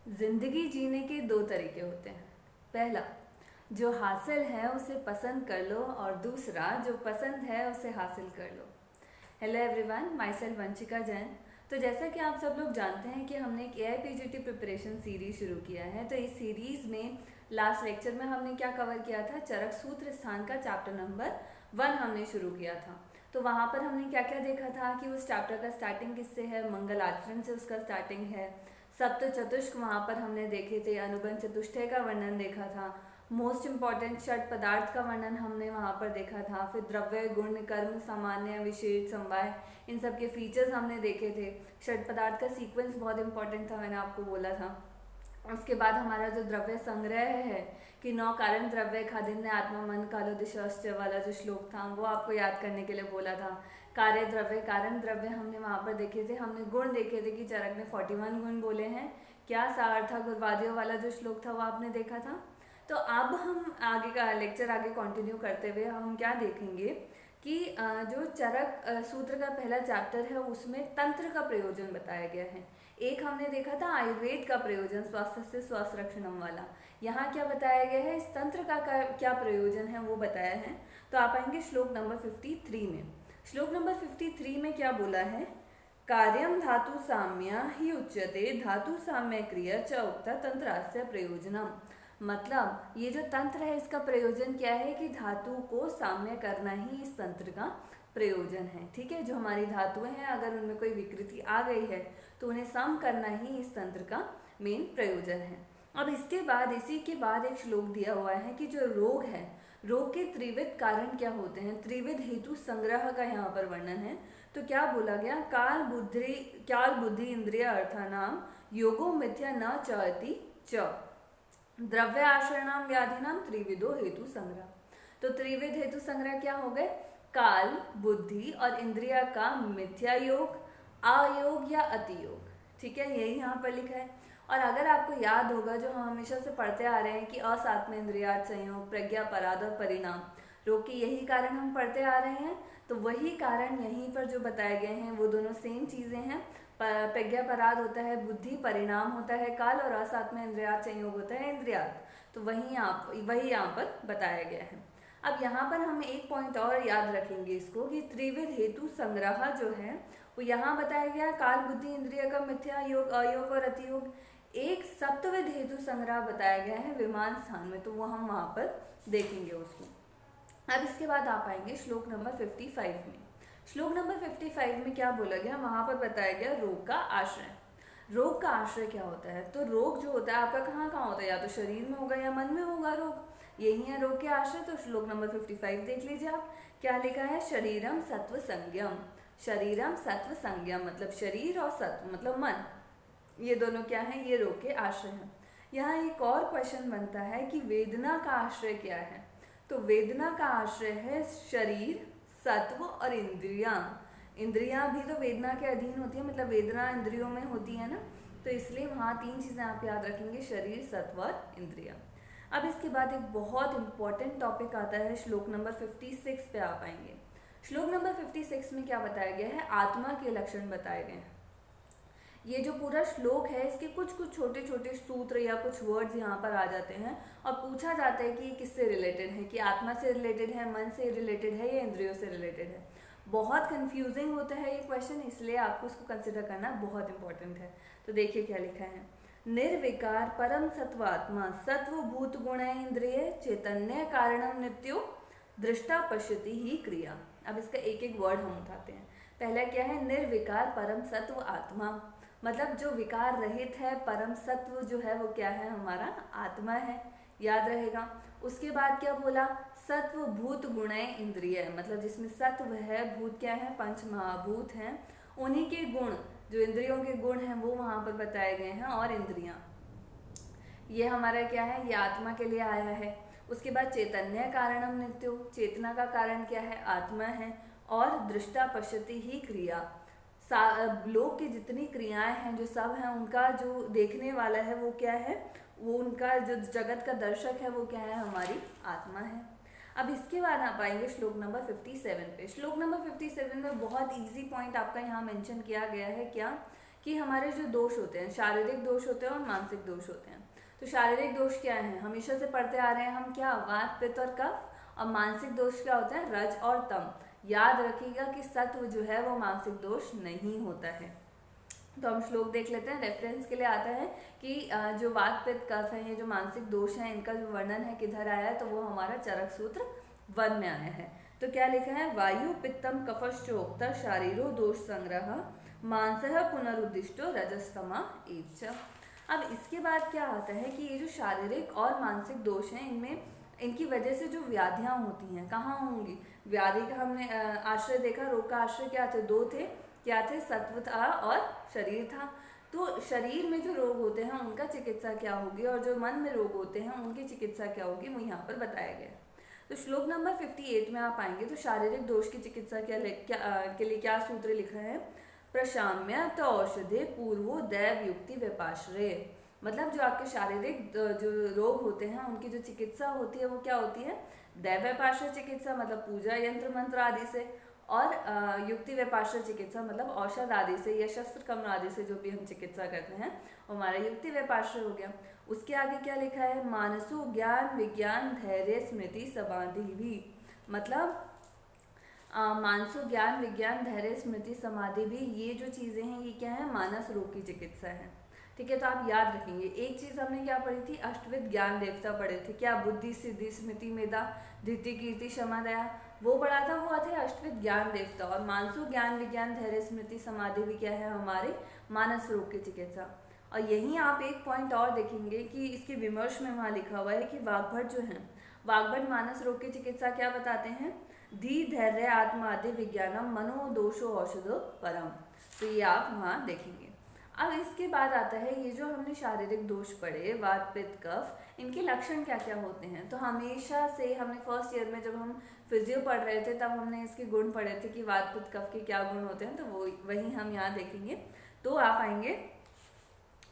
जिंदगी जीने के दो तरीके होते हैं। पहला, जो हासिल है उसे पसंद कर लो, और दूसरा, जो पसंद है उसे हासिल कर लो। Hello everyone, myself Vanshika Jain. तो जैसा कि आप सब लोग जानते हैं कि हमने एक AIPGT प्रिपरेशन सीरीज शुरू किया है। तो इस सीरीज में लास्ट लेक्चर में हमने क्या कवर किया था, चरक सूत्र स्थान का चैप्टर नंबर 1 हमने शुरू किया था। तो वहाँ पर हमने क्या क्या देखा था कि उस चैप्टर का स्टार्टिंग किससे है, मंगल आचरण से उसका स्टार्टिंग है। सप्त चतुष्क वहाँ पर हमने देखे थे, अनुबंध चतुष्टय का वर्णन देखा था। मोस्ट इम्पॉर्टेंट षट पदार्थ का वर्णन हमने वहाँ पर देखा था। फिर द्रव्य, गुण, कर्म, सामान्य, विशेष, समवाय, इन सब के फीचर्स हमने देखे थे। षट पदार्थ का सीक्वेंस बहुत इंपॉर्टेंट था, मैंने आपको बोला था। उसके बाद हमारा जो द्रव्य संग्रह है कि 9 कारण द्रव्य, खादिन्य, आत्मा, मन, कालो, दिशाश्च वाला जो श्लोक था वो आपको याद करने के लिए बोला था। कार्य द्रव्य, कारण द्रव्य हमने वहाँ पर देखे थे। हमने गुण देखे थे कि चरक ने 41 गुण बोले हैं। क्या सार्थक गुरवादियों वाला जो श्लोक था वो आपने देखा था। तो अब हम आगे का लेक्चर आगे कंटिन्यू करते हुए हम क्या देखेंगे कि जो चरक सूत्र का पहला चैप्टर है उसमें तंत्र का प्रयोजन बताया गया है। एक हमने देखा था आयुर्वेद का प्रयोजन, स्वास्थ्य से स्वास्थ्य रक्षणम वाला। यहाँ क्या बताया गया है, इस तंत्र का क्या प्रयोजन है वो बताया है। तो आप आएंगे श्लोक नंबर 53 में। श्लोक नंबर 53 में क्या बोला है, कार्यम धातु साम्य ही उच्यते, धातु साम्य क्रिया च उक्ता तंत्रास्य प्रयोजनम। मतलब ये जो तंत्र है इसका प्रयोजन क्या है कि धातु को साम्य करना ही इस तंत्र का प्रयोजन है। ठीक है, जो हमारी धातुएं हैं अगर उनमें कोई विकृति आ गई है तो उन्हें सम करना ही इस तंत्र का मेन प्रयोजन है। अब इसके बाद, इसी के बाद एक श्लोक दिया हुआ है कि जो रोग है, रोग के त्रिविध कारण क्या होते हैं, त्रिविध हेतु संग्रह का यहाँ पर वर्णन है। तो क्या बोला गया, काल बुद्धि इंद्रिय अर्थानाम योगो मिथ्या न चयति च, द्रव्य आश्रणाम व्याधिनाम त्रिविधो हेतु संग्रह। तो त्रिविध हेतु संग्रह क्या हो गए, काल, बुद्धि और इंद्रिया का मिथ्या योग, अयोग या अतियोग। ठीक है, यही यहाँ पर लिखा है। और अगर आपको याद होगा, जो हम हमेशा से पढ़ते आ रहे हैं कि असात्म इंद्रियार्थ संयोग, प्रज्ञा, पराध और परिणाम, रोग के यही कारण हम पढ़ते आ रहे हैं। तो वही कारण यहीं पर जो बताए गए हैं वो दोनों सेम चीज़ें हैं। प्रज्ञा पराध होता है बुद्धि, परिणाम होता है काल, और असात्म इंद्रियार्थ संयोग होता है इंद्रियार्थ। तो वही यहाँ पर बताया गया है। अब यहाँ पर हम एक पॉइंट और याद रखेंगे इसको कि त्रिविध हेतु संग्रह जो है वो यहाँ बताया गया, काल, बुद्धि, इंद्रिय का मिथ्या योग, अयोग और अतियोग। एक सप्तविध हेतु संग्रह बताया गया है विमान स्थान में, तो वो हम वहाँ पर देखेंगे उसको। अब इसके बाद आप आएंगे श्लोक नंबर 55 में। श्लोक नंबर 55 में क्या बोला गया, वहाँ पर बताया गया रोग का आश्रय। रोग का आश्रय क्या होता है, तो रोग जो होता है आपका कहाँ कहाँ होता है, या तो शरीर में होगा या मन में होगा रोग, यही है रोग के आश्रय। तो श्लोक नंबर 55 देख लीजिए आप, क्या लिखा है, शरीरम सत्व संज्ञम। शरीरम सत्व संज्ञम मतलब शरीर, और सत्व मतलब मन, ये दोनों क्या है, ये रोग के आश्रय हैं। यहाँ एक और क्वेश्चन बनता है कि वेदना का आश्रय क्या है। तो वेदना का आश्रय है शरीर, सत्व और इंद्रियां। इंद्रियां भी तो वेदना के अधीन होती है, मतलब वेदना इंद्रियों में होती है ना, तो इसलिए वहाँ 3 चीज़ें आप याद रखेंगे, शरीर, सत्व और इंद्रियां। अब इसके बाद एक बहुत इंपॉर्टेंट टॉपिक आता है, श्लोक नंबर 56 पे आप आएंगे। श्लोक नंबर 56 में क्या बताया गया है, आत्मा के लक्षण बताए गए हैं। ये जो पूरा श्लोक है इसके कुछ कुछ छोटे छोटे सूत्र या कुछ वर्ड्स यहाँ पर आ जाते हैं और पूछा जाता है कि ये किससे रिलेटेड है, कि आत्मा से रिलेटेड है, मन से रिलेटेड है, या इंद्रियों से रिलेटेड है। बहुत कंफ्यूजिंग होता है ये क्वेश्चन, इसलिए आपको इसको कंसिडर करना बहुत इंपॉर्टेंट है। तो देखिए क्या लिखा है, निर्विकार परम सत्वात्मा, सत्व भूत गुण इंद्रिय, चैतन्य कारणम नित्यो, दृष्टा पश्यति ही क्रिया। अब इसका एक एक वर्ड हम उठाते हैं। पहला क्या है, निर्विकार परम सत्व आत्मा, मतलब जो विकार रहित है, परम सत्व जो है वो क्या है, हमारा आत्मा है, याद रहेगा। उसके बाद क्या बोला, सत्व भूत गुण इंद्रिय, मतलब जिसमें सत्व है, भूत क्या है, पंच महाभूत हैं, उन्हीं के गुण, जो इंद्रियों के गुण हैं वो वहाँ पर बताए गए हैं, और इंद्रियां, ये हमारा क्या है, ये आत्मा के लिए आया है। उसके बाद चैतन्य कारणम नित्यो, चेतना का कारण क्या है, आत्मा है, और दृष्टा पश्यति ही क्रिया, लोक की जितनी क्रियाएं हैं जो सब हैं उनका जो देखने वाला है वो क्या है, वो उनका जो जगत का दर्शक है वो क्या है, हमारी आत्मा है। अब इसके बाद आप आएंगे श्लोक नंबर 57 पे। श्लोक नंबर 57 में बहुत इजी पॉइंट आपका यहाँ मेंशन किया गया है, क्या कि हमारे जो दोष होते हैं, शारीरिक दोष होते हैं और मानसिक दोष होते हैं। तो शारीरिक दोष क्या है, हमेशा से पढ़ते आ रहे हैं हम, क्या, वात पित्त और कफ। और मानसिक दोष क्या होते हैं, रज और तम। याद रखिएगा कि सत्व जो है वो मानसिक दोष नहीं होता है। तो हम श्लोक देख लेते हैं, रेफरेंस के लिए आता है कि जो वात पित्त कफ है, ये जो मानसिक दोष है, इनका जो वर्णन है किधर आया है, तो वो हमारा चरक सूत्र 1 में आया है। तो क्या लिखा है, वायु पित्तम कफश्चोक्त शारीरो दोष संग्रह मानसः पुनरुद्दिष्टो रजस्तमा एवच। अब इसके बाद क्या आता है कि ये जो शारीरिक और मानसिक दोष हैं, इनमें इनकी वजह से जो व्याधियां होती हैं, कहाँ होंगी, व्याधि का हमने आश्रय देखा, रोग का आश्रय क्या थे, 2 थे, क्या थे, सत्व था और शरीर था। तो शरीर में जो रोग होते हैं उनका चिकित्सा क्या होगी, और जो मन में रोग होते हैं उनकी चिकित्सा क्या होगी, वो यहाँ पर बताया गया है। तो श्लोक नंबर 58 में आप आएंगे तो शारीरिक दोष की चिकित्सा के लिए क्या सूत्र लिखा है, प्रशाम्य तो औषधे पूर्वो दैव युक्ति व्यपाश्रय। मतलब जो आपके शारीरिक जो रोग होते हैं उनकी जो चिकित्सा होती है वो क्या होती है, दैव व्यपाश्रय चिकित्सा, मतलब पूजा यंत्र मंत्र आदि से, और युक्ति व्यपाश्रय चिकित्सा मतलब औषध आदि से या शस्त्र कम्र आदि से जो भी हम चिकित्सा करते हैं हमारा युक्ति व्यपाश्रय हो गया। उसके आगे क्या लिखा है, मानसो ज्ञान विज्ञान धैर्य स्मृति समाधि भी। मतलब मानसो ज्ञान विज्ञान धैर्य स्मृति समाधि भी, ये जो चीजें हैं ये क्या है, मानस रोग की चिकित्सा है। ठीक है, तो आप याद रखेंगे। एक चीज हमने क्या पढ़ी थी, अष्टविध ज्ञान देवता पढ़े थे, क्या, बुद्धि सिद्धि स्मृति मेधा धृति कीर्ति क्षमा दया, वो पढ़ा था, वो थे अष्टविध ज्ञान देवता। और मानसो ज्ञान विज्ञान धैर्य स्मृति समाधि भी क्या है, हमारे मानस रोग की चिकित्सा। और यहीं आप एक पॉइंट और देखेंगे कि इसके विमर्श में वहाँ लिखा हुआ है कि वाग्भट जो है, वाग्भट मानस रोग की चिकित्सा क्या बताते हैं, धी धैर्य आत्मादि विज्ञानम मनोदोषो औषधो परम। तो ये आप वहाँ देखेंगे। अब इसके बाद आता है ये जो हमने शारीरिक दोष पढ़े, वात पित्त कफ, इनके लक्षण क्या क्या होते हैं। तो हमेशा से हमने फर्स्ट ईयर में जब हम फिजियो पढ़ रहे थे तब हमने इसके गुण पढ़े थे कि वात पित्त कफ के क्या गुण होते हैं, तो वही हम यहाँ देखेंगे। तो आप आएंगे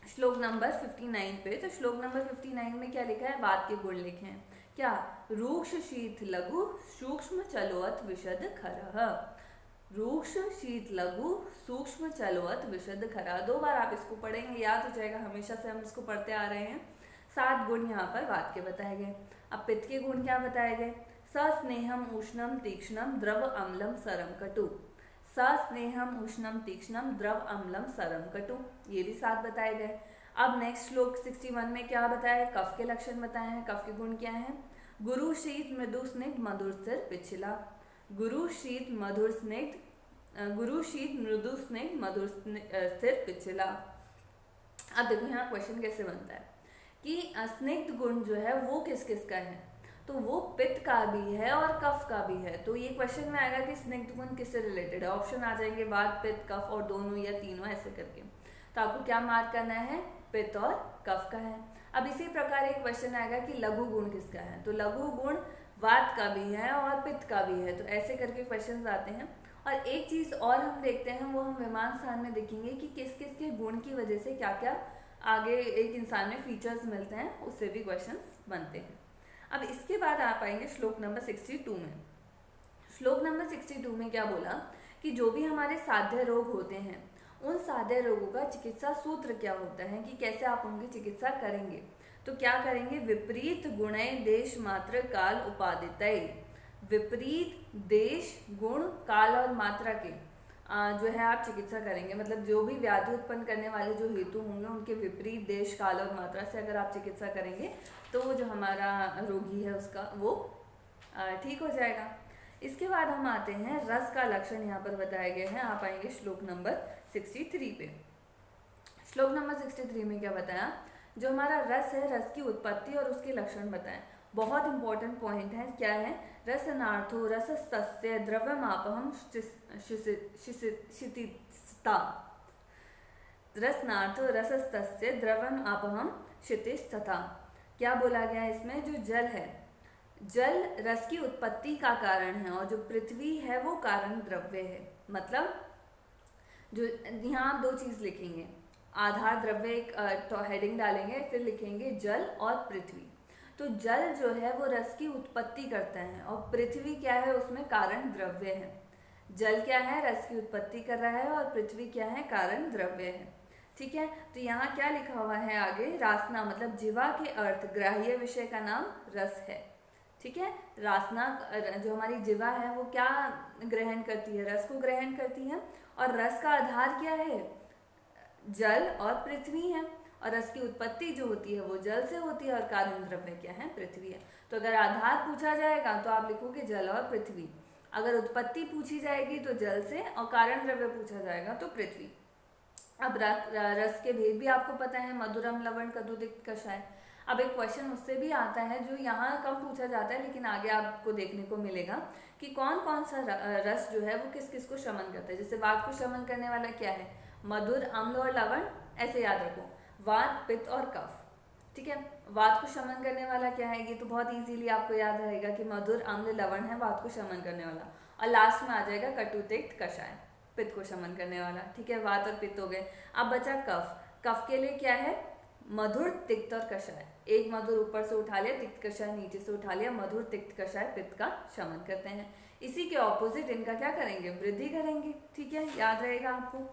श्लोक नंबर 59 पे। तो श्लोक नंबर 59 में क्या लिखा है, वात के गुण लिखे हैं, क्या, रूक्ष शीत लघु सूक्ष्म चलोत विशद खरह। रूक्ष शीत लघु सूक्ष्म चलोत विशद खरा, 2 बार आप इसको पढ़ेंगे, याद हो जाएगा, हमेशा से हम इसको पढ़ते आ रहे हैं। 7 गुण यहाँ पर वात के बताए गए। अब पित्त के गुण क्या बताए गए, सस्नेहम उष्णम तीक्ष्णम द्रव अम्लम सरम कटु। सस्नेहम उष्णम तीक्ष्णम द्रव अम्लम सरम कटु, ये भी 7 बताए गए। अब नेक्स्ट श्लोक 61 में क्या बताया है, कफ के लक्षण बताए हैं, कफ के गुण क्या हैं, गुरु शीत मृदु स्निग्ध मधुर स्थिर पिछला। गुरु शीत मधुर स्निग्ध, गुरु शीत मृदु स्निग्ध मधुर स्थिर पिछला। अब देखो यहाँ क्वेश्चन कैसे बनता है कि स्निग्ध गुण जो है वो किस किस का है, तो वो पित्त का भी है और कफ का भी है। तो ये क्वेश्चन में आएगा कि स्निग्ध गुण किससे रिलेटेड है, ऑप्शन आ जाएंगे वात पित्त कफ और दोनों या तीनों ऐसे करके। तो आपको क्या मार्क करना है, पित्त और कफ का है। अब इसी प्रकार एक क्वेश्चन आएगा कि लघु गुण किसका है, तो लघु गुण वात का भी है और पित्त का भी है। तो ऐसे करके क्वेश्चंस आते हैं। और एक चीज और हम देखते हैं, वो हम विमान स्थान में देखेंगे कि किस किस के गुण की वजह से क्या क्या आगे एक इंसान में फीचर्स मिलते हैं, उससे भी क्वेश्चंस बनते हैं। अब इसके बाद आप आएंगे श्लोक नंबर 62 में। श्लोक नंबर 62 में क्या बोला कि जो भी हमारे साध्य रोग होते हैं उन साध्य रोगों का चिकित्सा सूत्र क्या होता है, कि कैसे आप उनकी चिकित्सा करेंगे। तो क्या करेंगे, विपरीत गुणय देश मात्र काल उपादितय। विपरीत देश गुण काल और मात्रा के जो है आप चिकित्सा करेंगे, मतलब जो भी व्याधि उत्पन्न करने वाले जो हेतु होंगे उनके विपरीत देश काल और मात्रा से अगर आप चिकित्सा करेंगे तो वो जो हमारा रोगी है उसका वो ठीक हो जाएगा। इसके बाद हम आते हैं रस का लक्षण यहाँ पर बताए गए हैं। आप आएंगे श्लोक नंबर 63 पे। श्लोक नंबर 63 में क्या बताया, जो हमारा रस है, रस की उत्पत्ति और उसके लक्षण बताएं। बहुत इंपॉर्टेंट पॉइंट है, क्या है, रसनार्थो रसस्तस्य द्रव्यमापहम क्षितिस्ता। रसनार्थो रसस्तस्य द्रव्यमापहम क्षितिस्तथा। क्या बोला गया है इसमें, जो जल है, जल रस की उत्पत्ति का कारण है और जो पृथ्वी है वो कारण द्रव्य है। मतलब जो यहाँ आप 2 चीज लिखेंगे, आधार द्रव्य एक तो हेडिंग डालेंगे, फिर लिखेंगे जल और पृथ्वी। तो जल जो है वो रस की उत्पत्ति करता है और पृथ्वी क्या है, उसमें कारण द्रव्य है। जल क्या है, रस की उत्पत्ति कर रहा है और पृथ्वी क्या है, कारण द्रव्य है। ठीक है। तो यहाँ क्या लिखा हुआ है आगे, रासना मतलब जीवा के अर्थ ग्राह्य विषय का नाम रस है। ठीक है, रासना जो हमारी जीवा है वो क्या ग्रहण करती है, रस को ग्रहण करती है। और रस का आधार क्या है, जल और पृथ्वी है। और रस की उत्पत्ति जो होती है वो जल से होती है और कारण द्रव्य क्या है, पृथ्वी है। तो अगर आधार पूछा जाएगा तो आप लिखोगे जल और पृथ्वी। अगर उत्पत्ति पूछी जाएगी तो जल से, और कारण द्रव्य पूछा जाएगा तो पृथ्वी। अब रस के भेद भी आपको पता है, मधुरम, लवण, कटुतिक्त, कषाय। अब एक क्वेश्चन उससे भी आता है जो यहाँ कम पूछा जाता है लेकिन आगे आपको देखने को मिलेगा कि कौन कौन सा रस जो है वो किस किस को शमन करता है। जैसे वात को शमन करने वाला क्या है, मधुर, अम्ल और लवण। ऐसे याद रखो, वात, पित्त और कफ। ठीक है, वात को शमन करने वाला क्या है, ये तो बहुत इजीली आपको याद रहेगा कि मधुर, अम्ल, लवण है वात को शमन करने वाला। और लास्ट में आ जाएगा कटुतिक्त, कषाय, पित्त को शमन करने वाला। ठीक है, वात और पित्त हो गए। अब बचा कफ। कफ के लिए क्या है, मधुर, तिक्त और कषाय। एक मधुर ऊपर से उठा लिया, तिक्त कषाय नीचे से उठा लिया। मधुर, तिक्त, कषाय पित्त का शमन करते हैं। इसी के ऑपोजिट इनका क्या करेंगे, वृद्धि करेंगे। ठीक है, याद रहेगा आपको।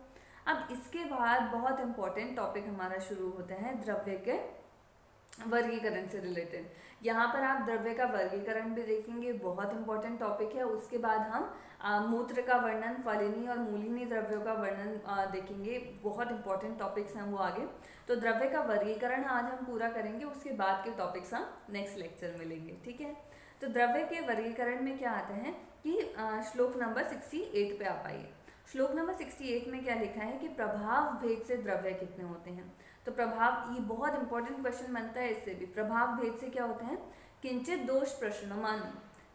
अब इसके बाद बहुत इंपॉर्टेंट टॉपिक हमारा शुरू होता है द्रव्य के वर्गीकरण से रिलेटेड। यहाँ पर आप द्रव्य का वर्गीकरण भी देखेंगे, बहुत इंपॉर्टेंट टॉपिक है। उसके बाद हम मूत्र का वर्णन, फलिनी और मूलिनी द्रव्यों का वर्णन देखेंगे। बहुत इंपॉर्टेंट टॉपिक्स हैं वो आगे। तो द्रव्य का वर्गीकरण आज हम पूरा करेंगे, उसके बाद के टॉपिक्स हम नेक्स्ट लेक्चर में लेंगे। ठीक है, तो द्रव्य के वर्गीकरण में क्या आता है कि श्लोक नंबर 68 पे आप आइए। श्लोक नंबर 68 में क्या लिखा है कि प्रभाव भेद से द्रव्य कितने होते हैं। तो प्रभाव, ये बहुत इंपॉर्टेंट क्वेश्चन बनता है इससे भी। प्रभाव भेद से क्या होता है, किंचित दोष प्रशमनम,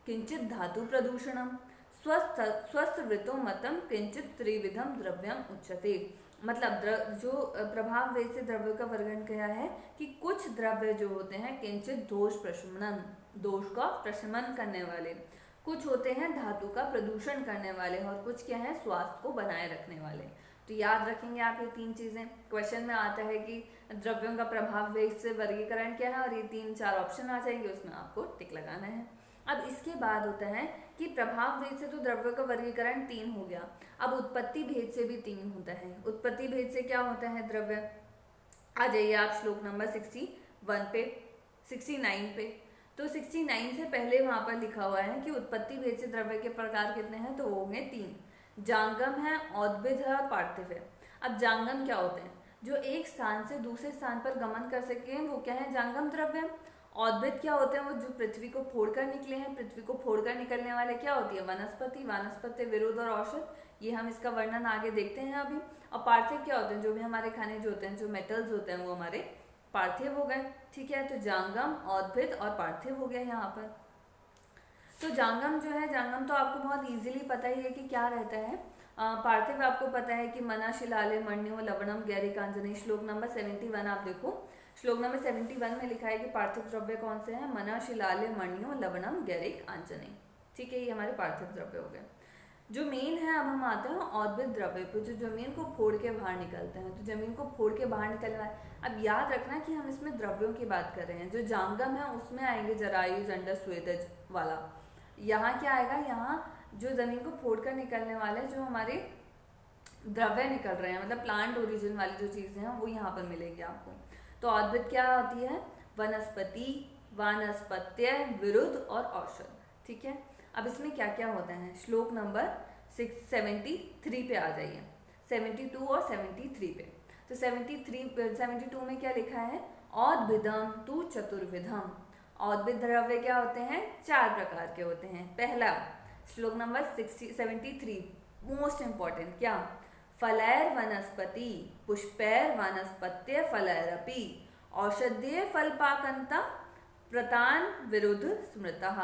किंचित धातु प्रदूषणम, स्वस्थ वृतो मतम, किंचित त्रिविधम द्रव्यम उच्यते। मतलब जो प्रभाव भेद से द्रव्यों का वर्णन किया है कि कुछ द्रव्य जो होते हैं किंचित दोष प्रशमनम, दोष का प्रशमन करने वाले, कुछ होते हैं धातु का प्रदूषण करने वाले, और कुछ क्या है, स्वास्थ्य को बनाए रखने वाले। तो याद रखेंगे आप ये तीन चीजें। क्वेश्चन में आता है कि द्रव्यों का प्रभाव भेद से वर्गीकरण क्या है, और ये 3-4 ऑप्शन आ जाएंगे, उसमें आपको टिक लगाना है। अब इसके बाद होता है कि प्रभाव भेद से तो द्रव्यों का वर्गीकरण 3 हो गया। अब उत्पत्ति भेद से भी 3 होता है। उत्पत्ति भेद से क्या होता है द्रव्य, आ जाइए आप श्लोक नंबर 61 पे, 69 पे। तो 69 से पहले वहां पर लिखा हुआ है कि उत्पत्ति भेद से द्रव्य के प्रकार कितने हैं, तो वो हैं 3। जांगम है, औद्भिद है और पार्थिव है। अब जांगम क्या होते हैं, जो एक स्थान से दूसरे स्थान पर गमन कर सके, वो क्या है, जांगम द्रव्य। औद्भिद क्या होते हैं, वो जो पृथ्वी को फोड़कर निकले हैं। पृथ्वी को फोड़कर निकलने वाले क्या होती है, वनस्पति, वानस्पत्य, विरुद्ध और औषध। ये हम इसका वर्णन आगे देखते हैं अभी। और पार्थिव क्या होते हैं, जो भी हमारे खनिज होते हैं, जो मेटल्स होते हैं, वो हमारे पार्थिव हो गए। ठीक है, तो जांगम, औद्भिद और पार्थिव हो गया यहाँ पर। तो जांगम जो है, जांगम तो आपको बहुत इजीली पता ही है कि क्या रहता है। पार्थिव आपको पता है कि मना, शिलाले, मण्यो, लवणम, गैरिकांजनी। श्लोक नंबर 71 आप देखो, श्लोक नंबर 71 में लिखा है कि पार्थिव द्रव्य कौन से हैं, मना, शिलाले, मण्यो, लवणम, गैरिक, आंजनी। ठीक है, ये हमारे पार्थिव द्रव्य हो गए। जो मेन है, अब हम आते हैं औद्भिद द्रव्य पे, जो जमीन को फोड़ के बाहर निकलते हैं। तो जमीन को फोड़ के बाहर निकलने वाले, अब याद रखना कि हम इसमें द्रव्यों की बात कर रहे हैं। जो जांगम है उसमें आएंगे जरायु, जंडस, स्वेदज वाला। यहाँ क्या आएगा, यहाँ जो जमीन को फोड़ कर निकलने वाले जो हमारे द्रव्य निकल रहे हैं, मतलब प्लांट ओरिजिन वाली जो चीजें हैं, वो यहाँ पर मिलेगी आपको। तो औद्भिद क्या होती है, वनस्पति, वानस्पत्य, विरुद्ध और औषध। ठीक है, अब इसमें क्या क्या होता है, श्लोक नंबर 73 पे आ जाइए, 72 और 73 पे। तो 72 में क्या लिखा है, औद्भिदम तु चतुर्विधम। औद्भिद द्रव्य क्या होते हैं, 4 प्रकार के होते हैं। पहला, श्लोक नंबर 73, मोस्ट इंपॉर्टेंट, क्या, फलैर वनस्पति, पुष्पैर वानस्पत्य फलैरपि, औषधीय फलपाकंता, प्रतान विरुद्ध स्मृतः।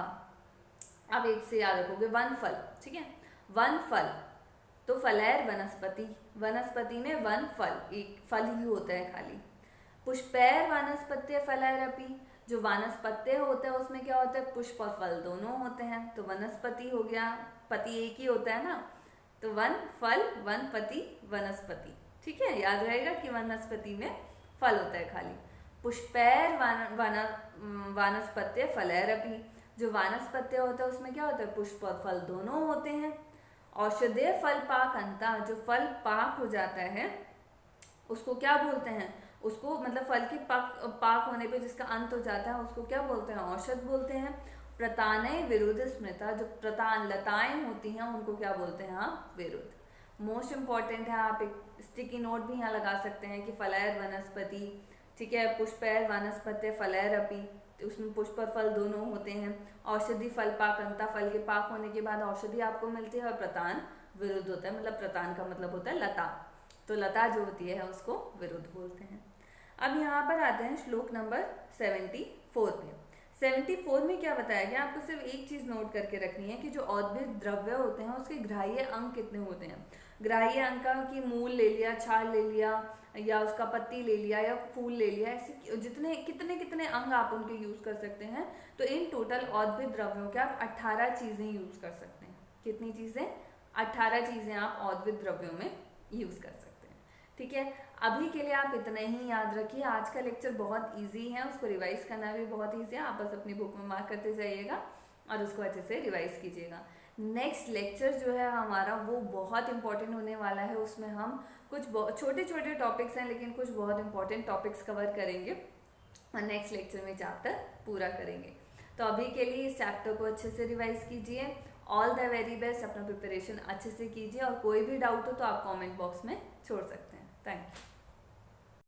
अब एक से याद रखोगे, वन फल। ठीक है, वन फल, तो फलैर वनस्पति, वनस्पति में वन फल, एक फल ही होता है खाली। पुष्पैर वानस्पत्य फलैरपि, जो वानस्पत्य होता है उसमें क्या होता है, पुष्प और फल दोनों होते हैं। तो वनस्पति हो गया, पति एक ही होता है ना, तो वन फल, वनपति, वनस्पति। ठीक है, याद रहेगा कि वनस्पति में फल होता है खाली। पुष्पैर वानस्पत्य फलैरपि, जो वानस्पत्य होता है उसमें क्या होता है, पुष्प और फल दोनों होते हैं। औषधीय फल पाक अंता, जो फल पाक हो जाता है उसको क्या बोलते हैं? उसको मतलब फल के पाक होने पे जिसका अंत हो जाता है उसको क्या बोलते हैं? औषध बोलते हैं। प्रतानय विरुद्ध स्मृता, जो प्रतान लताएं होती हैं उनको क्या बोलते हैं आप? विरुद्ध। मोस्ट इंपॉर्टेंट है, आप एक स्टिकी नोट भी यहाँ लगा सकते हैं कि फलैर वनस्पति, ठीक है, पुष्पैर वनस्पति फलैर अपि, उसमें पुष्प और फल दोनों होते हैं। औषधि फल पाकंता, फल के पाक होने के बाद औषधि आपको मिलती है। और प्रतान विरुद्ध होता है, मतलब प्रतान का मतलब होता है लता, तो लता जो होती है उसको विरुद्ध बोलते हैं। अब यहाँ पर आते हैं श्लोक नंबर 74 पे। 74 में क्या बताया गया? आपको सिर्फ एक चीज नोट करके रखनी है कि जो औद्भिद द्रव्य होते हैं उसके ग्राह्य अंग कितने होते हैं। ग्राह्य अंग का कि मूल ले लिया, छाल ले लिया, या उसका पत्ती ले लिया, या फूल ले लिया, ऐसे जितने कितने कितने अंग आप उनके यूज कर सकते हैं। तो इन टोटल औद्भिद द्रव्यों के आप 18 चीजें यूज कर सकते हैं। कितनी चीजें? 18 चीजें आप औद्भिद द्रव्यों में यूज कर सकते हैं। ठीक है, अभी के लिए आप इतना ही याद रखिए। आज का लेक्चर बहुत इजी है, उसको रिवाइज करना भी बहुत इजी है। आप बस अपनी बुक में मार्क करते जाइएगा और उसको अच्छे से रिवाइज कीजिएगा। नेक्स्ट लेक्चर जो है हमारा वो बहुत इंपॉर्टेंट होने वाला है। उसमें हम कुछ छोटे छोटे टॉपिक्स हैं लेकिन कुछ बहुत इंपॉर्टेंट टॉपिक्स कवर करेंगे और नेक्स्ट लेक्चर में चैप्टर पूरा करेंगे। तो अभी के लिए इस चैप्टर को अच्छे से रिवाइज कीजिए। ऑल द वेरी बेस्ट, अपना प्रिपरेशन अच्छे से कीजिए और कोई भी डाउट हो तो आप कमेंट बॉक्स में छोड़ सकते हैं। Thank you.